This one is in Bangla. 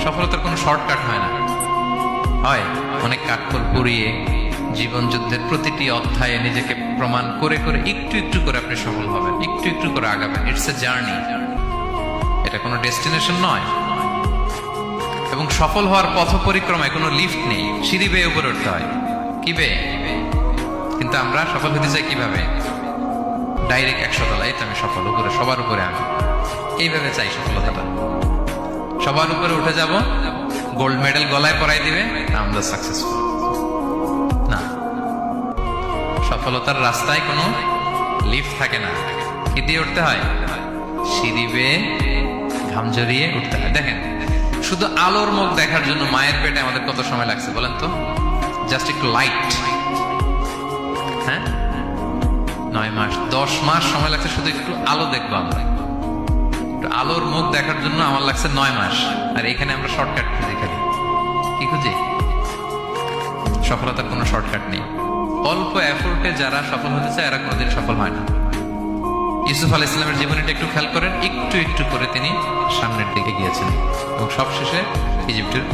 সফলতার কোনো শর্টকাট হয় না, হয় অনেক কাঠখড় পুড়িয়ে জীবন যুদ্ধের প্রতিটি অধ্যায়ে নিজেকে প্রমাণ করে করে একটু একটু করে আপনি সফল হবেন, একটু একটু করে আগাবেন। ইটস এ জার্নি, এটা কোনো ডেস্টিনেশন নয়। এবং সফল হওয়ার পথ পরিক্রমায় কোনো লিফট নেই, সিঁড়ি বেয়ে উপরে উঠতে হয়। কি বেয়ে? কিন্তু আমরা সফল হতে চাই কিভাবে? ডাইরেক্ট 100 তলায় তো আমি সফল, উপরে সবার উপরে আমি, এইভাবে চাই সফলতাটা। সবার উপরে উঠে যাব, গোল্ড মেডেল গলায় পরাই দিবে, আমরা সাকসেসফুল না। সফলতার রাস্তায় কোনো লিফট থাকে না। কি দিয়ে উঠতে হয়? সিঁড়ি বেয়ে ঘাম জড়িয়ে উঠতে হয়। দেখেন, শুধু আলোর মুখ দেখার জন্য মায়ের পেটে আমাদের কত সময় লাগছে বলেন তো? জাস্ট একটু লাইট, হ্যাঁ, 9 মাস 10 মাস সময় লাগছে শুধু একটু আলো দেখবো আমরা। একটু আলোর মুখ দেখার জন্য আমার লাগছে 9 মাস। আর এখানে আমরা শর্টকাট খুঁজি, খালি কি খুঁজি? সফলতার কোনো শর্টকাট নেই। অল্প এফোর্টে যারা সফল হতে চায় এরা কোনোদিন সফল হয় না। ইউসুফ আলাইহিস সালামের জীবনীটা একটু খেয়াল করেন, একটু একটু করে তিনি সামনের দিকে গিয়েছেন এবং সবশেষে ইজিপ্টের